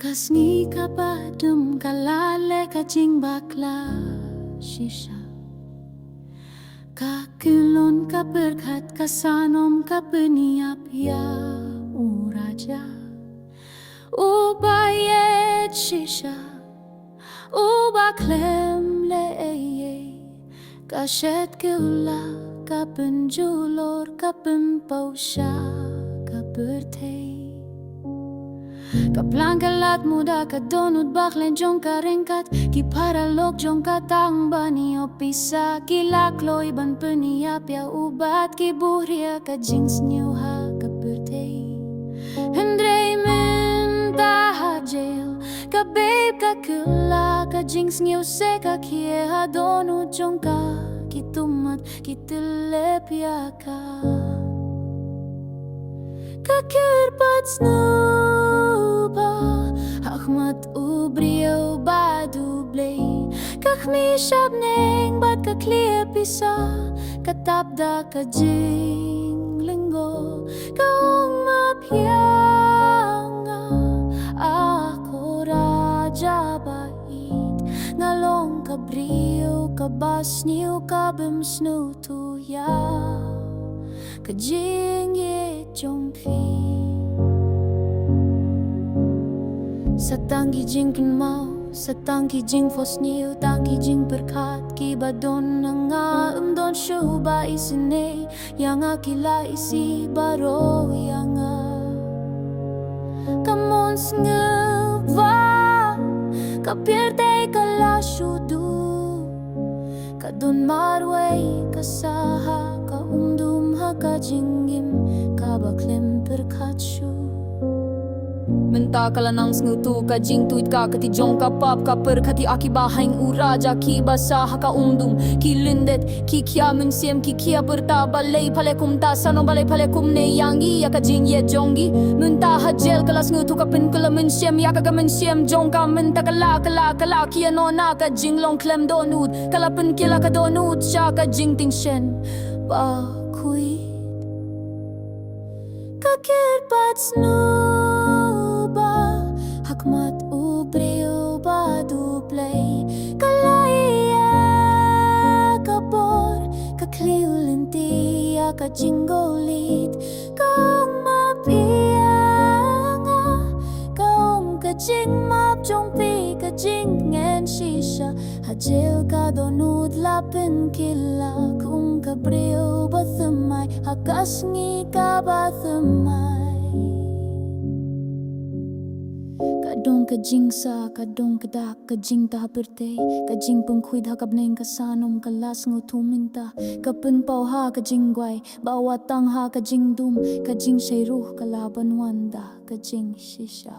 Kasngi kaba dum kalale ka jingbakla shisha. Ka kulon ka berkat ka sanom ka mynsiem uraja. U bayet shisha u baklem le ka shet kula ka penjulor ka pempausha ka bertei. Kaplang kalat muda ka donut baklen jong ka ringkat ki paralog jong ka tang bani opisa ki lakloy ban peniapya ubat ki buhria ka jingsngewkhia ka bertei. Hynrei minta hajel ka babe ka kyntu ka jingsngewsynei donut jong ka ki tumat ki telepya ka kirpat U Blei U Blei kakmishabneng bat kaklia pisa katapda ka jinglenggo kaong mapyanga ako raja bait ngalong ka briew ka basniw ka bimsnu tuya ka jingngewkhia. Sa tangki jingpynkylla, sa tangki jingfosniw, tangki jingperkat ki badon nga don shuba isinei yang akila isi baro yang mynsiem ka pyllait kala shudu ka don marway ka saha ka ha ka jingim ka baklem perkat shu. Menta kala nang snutu ka jingtuit ka kati jong ka pap ka perkati akibahang uraja ki basah ka ki lindet ki kia mynsiem ki kia berta balai palekum ta sanom balai palekum ne yangi ya ka jingye jongi menta hajel kala snutu ka pynkylla mynsiem ya ka mynsiem jong ka menta kala kia nona ka jinglong klem donut kala pynkylla ka donut sha ka jingtingshen ba kui ka kirpat hakmat U Blei U Blei kalaya kabor kakliulintia ka jingolit kaong mapiyanga kaong ka jingmap jongpi ka jingen shisha hajel ka donut la pynkylla kung ka briew bathamay hakasngi ka bathamay. Kadong ka jingsa, kadong kadak, ka jingta bertei, ka jingpangnud hakabneng ka sanom kalas ngutuminta, ka penpau ha ka Jingrwai Babe tang ha ka jingdum, ka jingsheruh kalaban wanda, ka jing shisha.